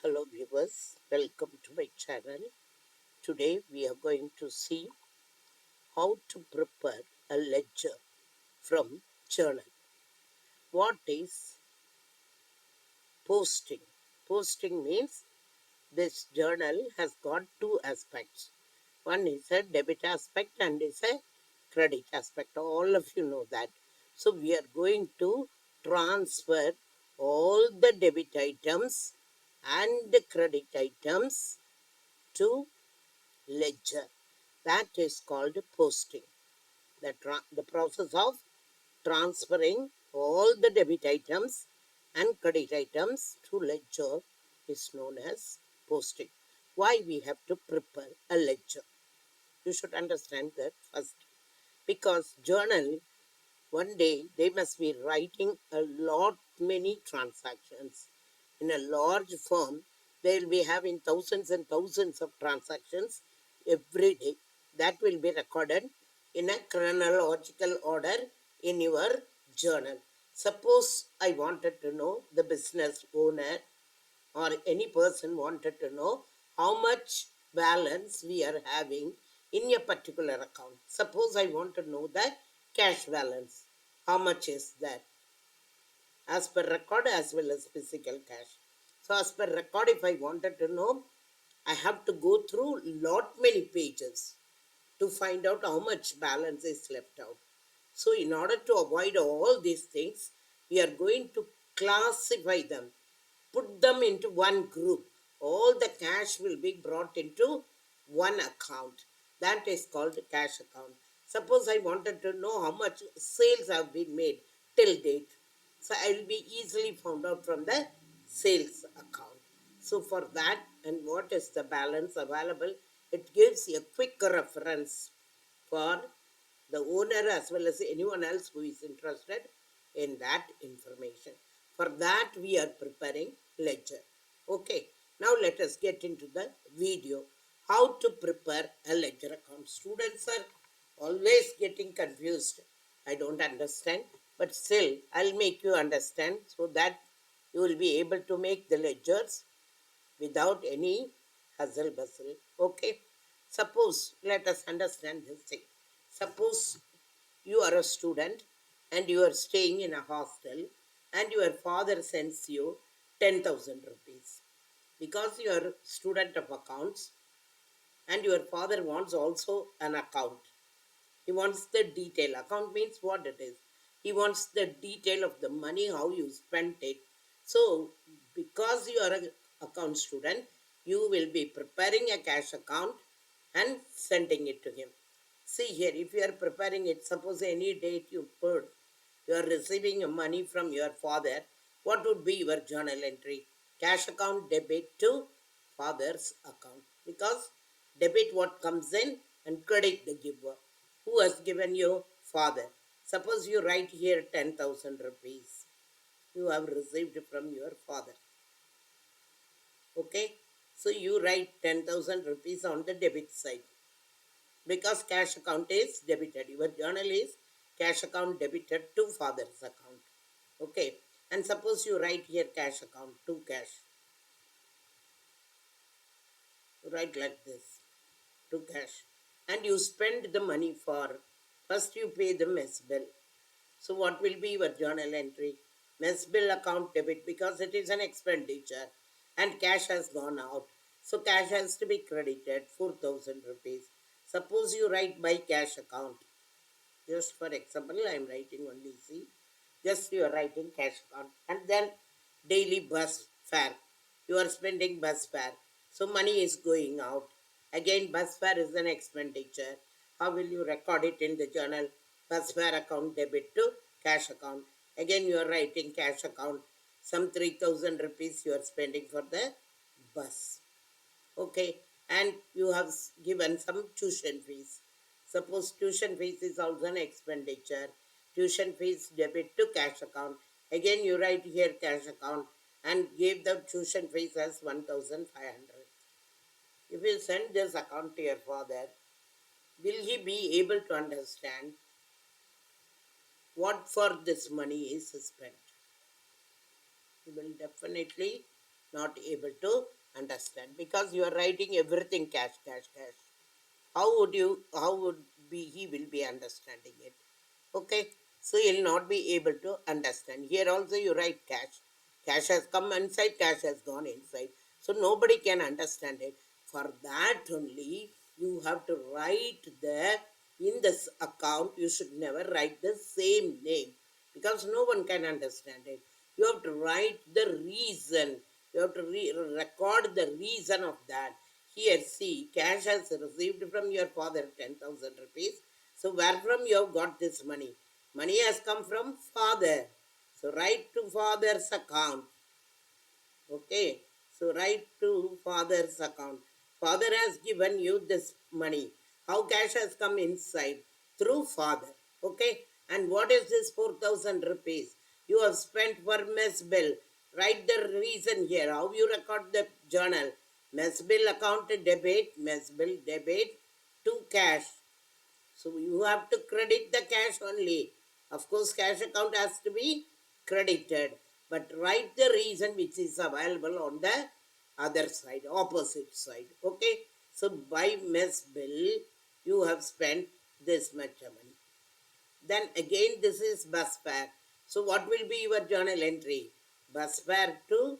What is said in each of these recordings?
Hello viewers, welcome to my channel. Today we are going to see how to prepare a ledger from journal. What is posting? Posting means this journal has got two aspects. One is a debit aspect and is a credit aspect. All of you know that. So we are going to transfer all the debit items and the credit items to ledger. That is called posting. The process of transferring all the debit items and credit items to ledger is known as posting. Why we have to prepare a ledger? You should understand that first. Because journal, one day they must be writing a lot many transactions. In a large firm, they will be having thousands and thousands of transactions every day. That will be recorded in a chronological order in your journal. Suppose I wanted to know, the business owner or any person wanted to know how much balance we are having in a particular account. Suppose I want to know the cash balance. How much is that? As per record as well as physical cash. So as per record, if I wanted to know, I have to go through lot many pages to find out how much balance is left out. So in order to avoid all these things, we are going to classify them, put them into one group. All the cash will be brought into one account. That is called cash account. Suppose I wanted to know how much sales have been made till date. So I will be easily found out from the sales account. So for that, and what is the balance available, it gives a quick reference for the owner as well as anyone else who is interested in that information. For that, we are preparing ledger. Okay, now let us get into the video. How to prepare a ledger account. Students are always getting confused. I don't understand, but still I'll make you understand so that you will be able to make the ledgers without any hustle bustle. Okay. Suppose, let us understand this thing. Suppose you are a student and you are staying in a hostel and your father sends you 10,000 rupees because you are student of accounts and your father wants also an account. He wants the detail. Account means what it is. He wants the detail of the money, how you spent it. So, because you are an account student, you will be preparing a cash account and sending it to him. See here, if you are preparing it, suppose any date you put, you are receiving money from your father, what would be your journal entry? Cash account debit to father's account. Because debit what comes in and credit the giver. Who has given you? Father. Suppose you write here 10,000 rupees. You have received from your father. Okay. So you write 10,000 rupees on the debit side. Because cash account is debited. Your journal is cash account debited to father's account. Okay. And suppose you write here cash account to cash. Write like this. To cash. And you spend the money for, first you pay the mess bill. So what will be your journal entry? Mess bill account debit because it is an expenditure and cash has gone out. So cash has to be credited 4,000 rupees. Suppose you write by cash account. Just for example, I am writing only C. Just you are writing cash account. And then daily bus fare. You are spending bus fare. So money is going out. Again, bus fare is an expenditure. How will you record it in the journal? Bus fare account debit to cash account. Again, you are writing cash account. Some 3,000 rupees you are spending for the bus. Okay, and you have given some tuition fees. Suppose tuition fees is also an expenditure. Tuition fees debit to cash account. Again, you write here cash account and give the tuition fees as 1,500. If you send this account to your father, will he be able to understand what for this money is spent? He will definitely not able to understand because you are writing everything cash, cash, cash. How would be he will be understanding it? Okay, so he'll not be able to understand. Here also you write cash. Cash has come inside, cash has gone inside. So nobody can understand it. For that only you have to write in this account, you should never write the same name because no one can understand it. You have to write the reason. You have to record the reason of that. Here, see, cash has received from your father 10,000 rupees. So, where from you have got this money? Money has come from father. So, write to father's account. Okay. So, write to father's account. Father has given you this money. How cash has come inside? Through father. Okay. And what is this 4,000 rupees? You have spent for mess bill. Write the reason here. How you record the journal? Mess bill account debit, mess bill debit to cash. So you have to credit the cash only. Of course, cash account has to be credited. But write the reason which is available on the other side, opposite side. Okay. So by mess bill, you have spent this much money. Then again, this is bus fare. So what will be your journal entry? Bus fare to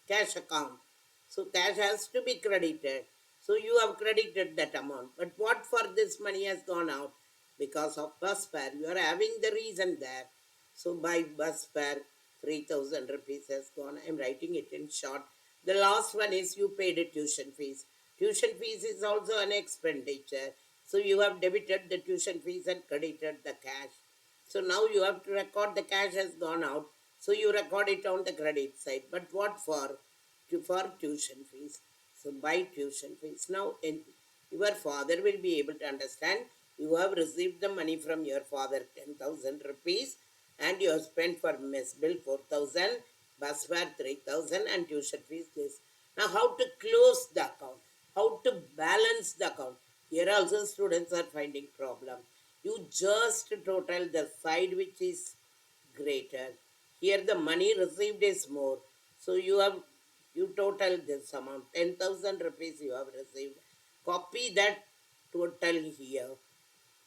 cash account. So cash has to be credited. So you have credited that amount. But what for this money has gone out? Because of bus fare. You are having the reason there. So by bus fare, 3,000 rupees has gone. I am writing it in short. The last one is you paid a tuition fees. Tuition fees is also an expenditure. So you have debited the tuition fees and credited the cash. So now you have to record the cash has gone out. So you record it on the credit side. But what for? For tuition fees. So by tuition fees. Now your father will be able to understand. You have received the money from your father 10,000 rupees and you have spent for mess bill 4,000, bus fare 3,000 and tuition fees this. Now how to close the account? How to balance the account? Here also students are finding problem. You just total the side which is greater. Here the money received is more. So you total this amount. 10,000 rupees you have received. Copy that total here.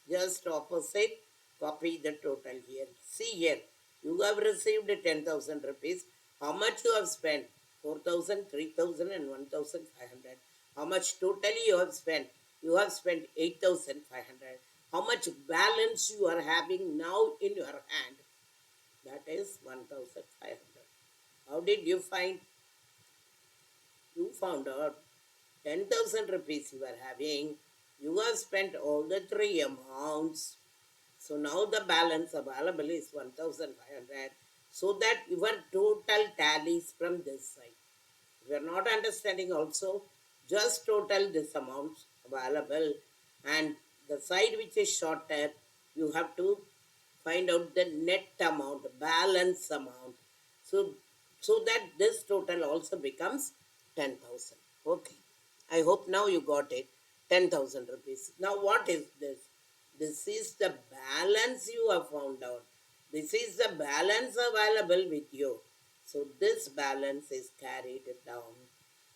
Just opposite, copy the total here. See here, you have received 10,000 rupees. How much you have spent? 4,000, 3,000 and 1,500. How much totally you have spent? You have spent 8,500. How much balance you are having now in your hand? That is 1,500. How did you find? You found out 10,000 rupees you are having. You have spent all the three amounts. So now the balance available is 1,500. So that your total tallies from this side. If you are not understanding also, just total this amount available and the side which is shorter, you have to find out the net amount, balance amount. So, so that this total also becomes 10,000. Okay. I hope now you got it. 10,000 rupees. Now what is this? This is the balance you have found out. This is the balance available with you. So this balance is carried down.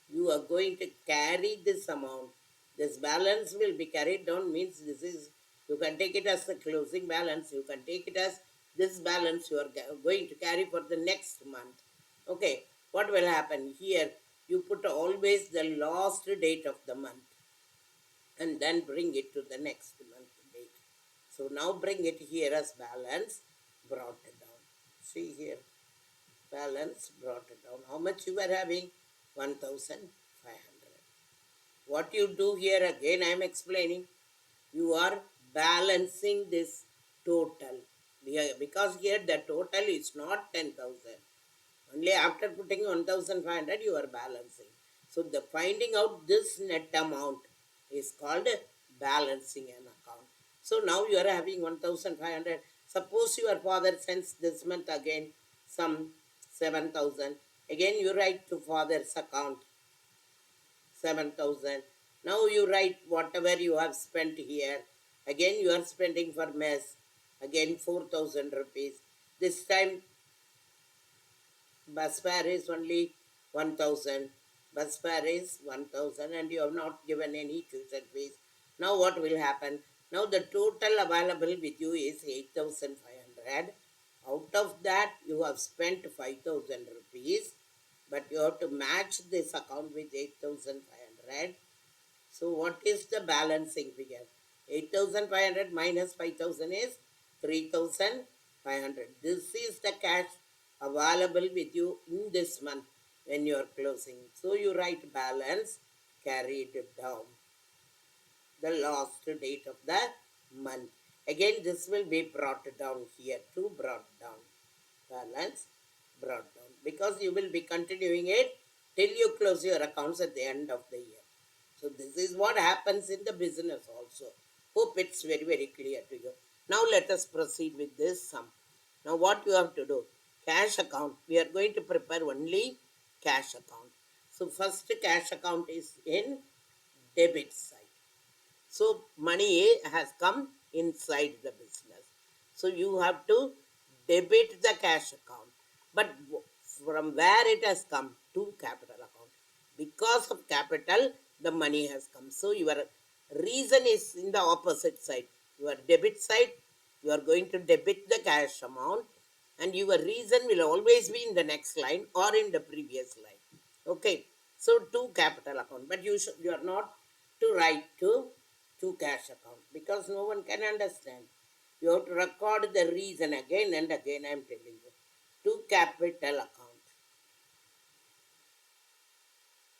You are going to carry this amount. This balance will be carried down means this is, you can take it as the closing balance. You can take it as this balance you are going to carry for the next month. Okay, what will happen here? You put always the last date of the month and then bring it to the next month date. So now bring it here as balance, brought it down. See here, balance brought it down. How much you were having? 1,500. What you do here again, I am explaining. You are balancing this total. Because here the total is not 10,000. Only after putting 1,500 you are balancing. So the finding out this net amount is called balancing an account. So now you are having 1,500. Suppose your father sends this month again some 7,000. Again you write to father's account 7,000. Now you write whatever you have spent here. Again you are spending for mess. Again 4,000 rupees. This time bus fare is only 1000. Bus fare is 1000 and you have not given any tuition fees. Now what will happen? Now the total available with you is 8500. Out of that you have spent 5000 rupees, but you have to match this account with 8500. So what is the balancing figure? 8500 minus 5000 is 3500. This is the cash available with you in this month when you are closing. So you write balance carried down, the last date of the month. Again, this will be brought down here to brought down. Balance brought down, because you will be continuing it till you close your accounts at the end of the year. So this is what happens in the business also. Hope it's very, very clear to you. Now let us proceed with this sum. Now what you have to do? Cash account. We are going to prepare only cash account. So first cash account is in debit side. So money has come inside the business. So you have to debit the cash account. But from where it has come? To capital account. Because of capital, the money has come. So your reason is in the opposite side. Your debit side, you are going to debit the cash amount, and your reason will always be in the next line or in the previous line. Okay. So to capital account. But you are not to write to cash account, because no one can understand. You have to record the reason again and again. I am telling you, to capital account.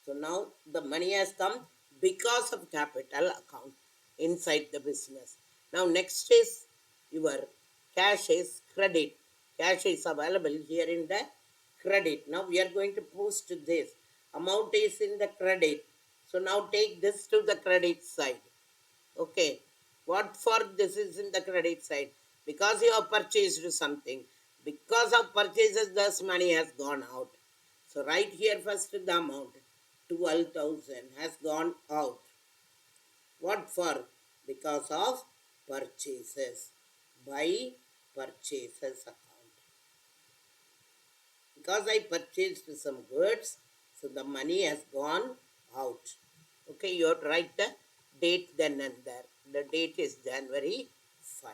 So now the money has come because of capital account inside the business. Now next is your cash is credit. Cash is available here in the credit. Now we are going to post this. Amount is in the credit. So now take this to the credit side. Okay. What for this is in the credit side? Because you have purchased something. Because of purchases, this money has gone out. So right here first the amount 12,000 has gone out. What for? Because of purchases. By purchases account. Because I purchased some goods, so the money has gone out. Okay, you have to write the date then and there. The date is January 5.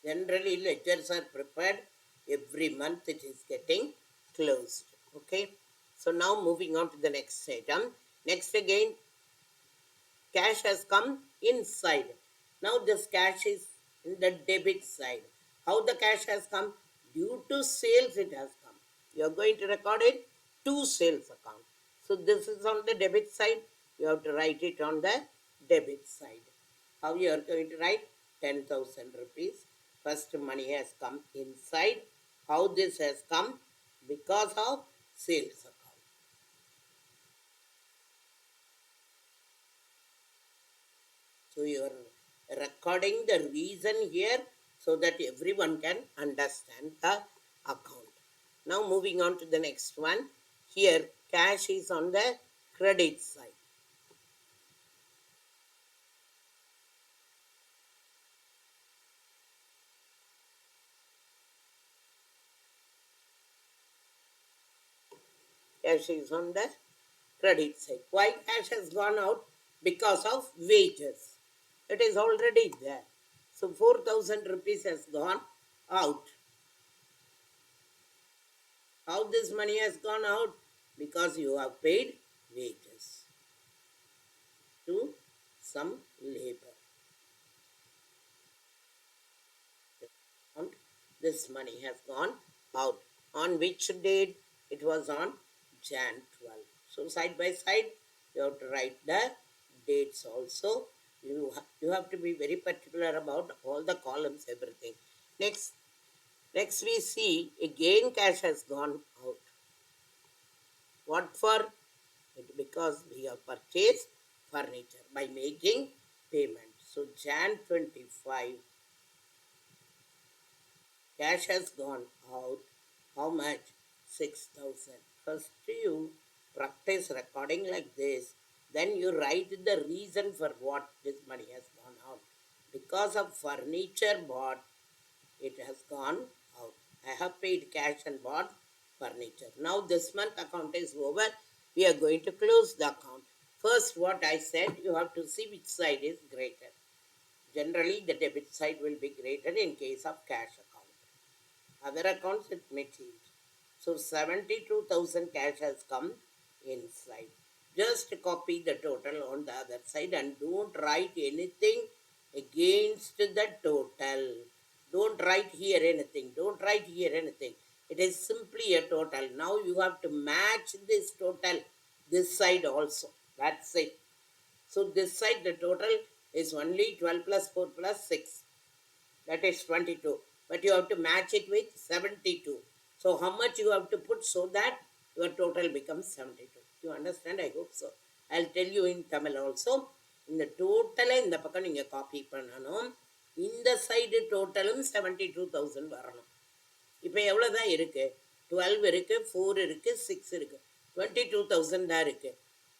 Generally, ledgers are prepared every month, it is getting closed. Okay, so now moving on to the next item. Next again, cash has come inside. Now this cash is in the debit side. How the cash has come? Due to sales it has come. You are going to record it to sales account. So this is on the debit side. You have to write it on the debit side. How you are going to write? 10,000 rupees. First money has come inside. How this has come? Because of sales account. So you are recording the reason here so that everyone can understand the account. Now moving on to the next one. Here cash is on the credit side. Cash is on the credit side. Why cash has gone out? Because of wages. It is already there. So 4,000 rupees has gone out. How this money has gone out? Because you have paid wages to some labor. This money has gone out. On which date? It was on Jan 12. So side by side, you have to write the dates also. You have to be very particular about all the columns, everything. Next we see again cash has gone out. What for? Because we have purchased furniture by making payment. So Jan 25, cash has gone out. How much? 6,000. First you practice recording like this. Then you write the reason for what this money has gone out. Because of furniture bought, it has gone out. I have paid cash and bought furniture. Now this month account is over. We are going to close the account. First, what I said, you have to see which side is greater. Generally, the debit side will be greater in case of cash account. Other accounts, it may change. So 72,000 cash has come inside. Just copy the total on the other side and don't write anything against the total. Don't write here anything. Don't write here anything. It is simply a total. Now you have to match this total this side also. That's it. So this side the total is only 12 plus 4 plus 6. That is 22. But you have to match it with 72. So how much you have to put so that your total becomes 72. You understand? I hope so. I'll tell you in Tamil also. இந்த டோட்டலை இந்த பக்கம் நீங்கள் copy பண்ணணும். இந்த side டோட்டலும் 72,000 வரணும். இப்போ எவ்வளோ தான் இருக்குது? 12 இருக்குது, 4 இருக்குது, 6 இருக்குது, 22,000 தான் இருக்குது.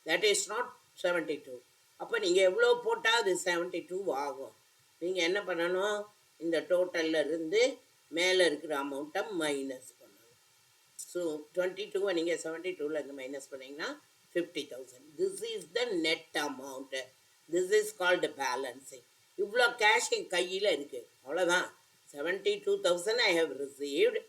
That is not 72. அப்போ நீங்கள் எவ்வளோ போட்டால் அது 72 ஆகும். நீங்கள் என்ன பண்ணணும்? இந்த டோட்டலில் இருந்து மேலே இருக்கிற அமௌண்ட்டை மைனஸ் பண்ணணும். ஸோ 22 நீங்கள் 72லேருந்து மைனஸ் பண்ணிங்கன்னா 50,000. This is the net amount. This is called balancing. இவ்வளோ கேஷ் என் கையில் இருக்குது, அவ்வளோதான். 72,000 ஐ ஹவ் ரிசீவ்டு.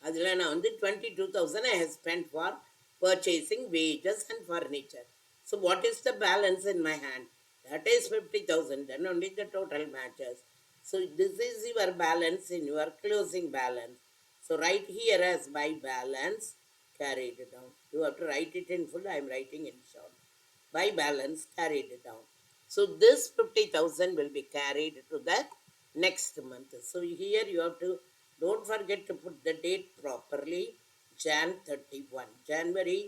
அதில் நான் வந்து 22,000 I have spend for purchasing wages and furniture. So what is the balance in my hand? That is 50,000. Then only the total matches. So this is your balance in your closing balance. So write here as by balance, carried it down. You have to write it in full. I am writing in short. By balance, carried it down. So this 50,000 will be carried to the next month. So here you have to, don't forget to put the date properly. Jan 31. January,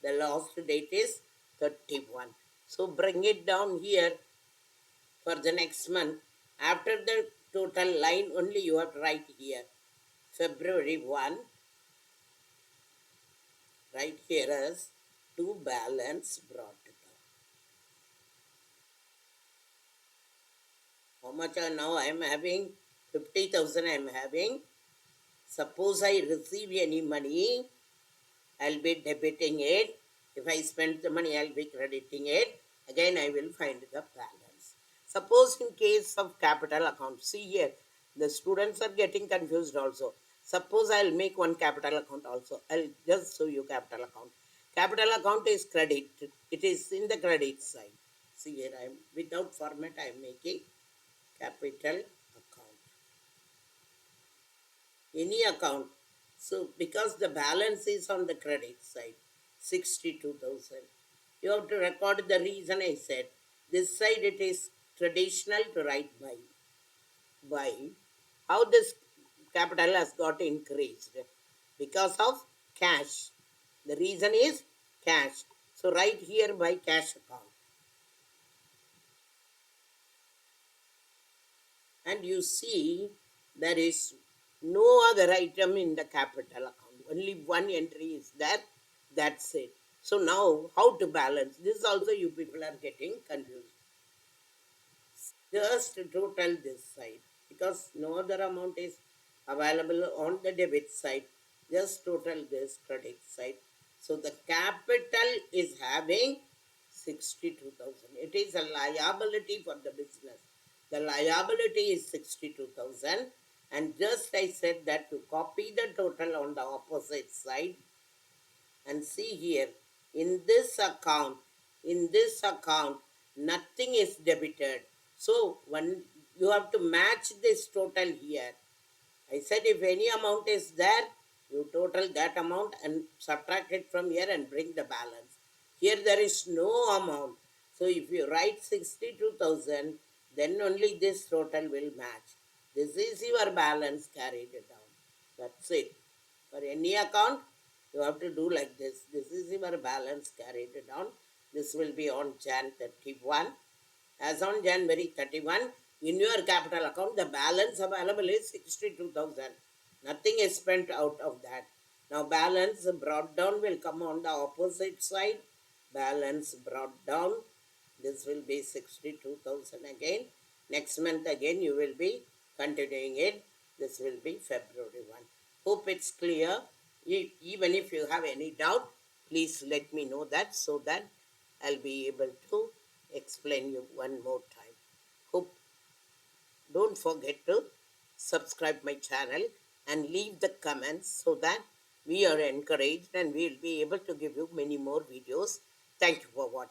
the last date is 31. So bring it down here for the next month. After the total line only you have to write here. February 1. Write here as to balance brought down. How much are now I am having? 50,000 I am having. Suppose I receive any money, I'll be debiting it. If I spend the money, I'll be crediting it. Again, I will find the balance. Suppose in case of capital account, see here, the students are getting confused also. Suppose I'll make one capital account also. I'll just show you capital account. Capital account is credit. It is in the credit side. See here, I am without format, I am making capital account. Any account. So because the balance is on the credit side, 62,000. You have to record the reason I said. This side it is traditional to write by. By. How this capital has got increased? Because of cash. The reason is cash. So write here by cash account. And you see there is no other item in the capital account. Only one entry is there. That's it. So now how to balance? This also you people are getting confused. Just total this side. Because no other amount is available on the debit side. Just total this credit side. So the capital is having 62,000. It is a liability for the business. The liability is 62,000. And just I said that to copy the total on the opposite side. And see here, in this account, nothing is debited. So when you have to match this total here. I said if any amount is there, you total that amount and subtract it from here and bring the balance. Here there is no amount. So if you write 62,000, then only this total will match. This is your balance carried down. That's it. For any account, you have to do like this. This is your balance carried down. This will be on Jan 31. As on January 31, in your capital account, the balance available is 62,000. Nothing is spent out of that. Now balance brought down will come on the opposite side. Balance brought down. This will be 62,000 again. Next month again you will be continuing it. This will be February 1. Hope it's clear. Even if you have any doubt, please let me know that so that I'll be able to explain you one more time. Hope don't forget to subscribe my channel and leave the comments so that we are encouraged and we'll be able to give you many more videos. Thank you for watching.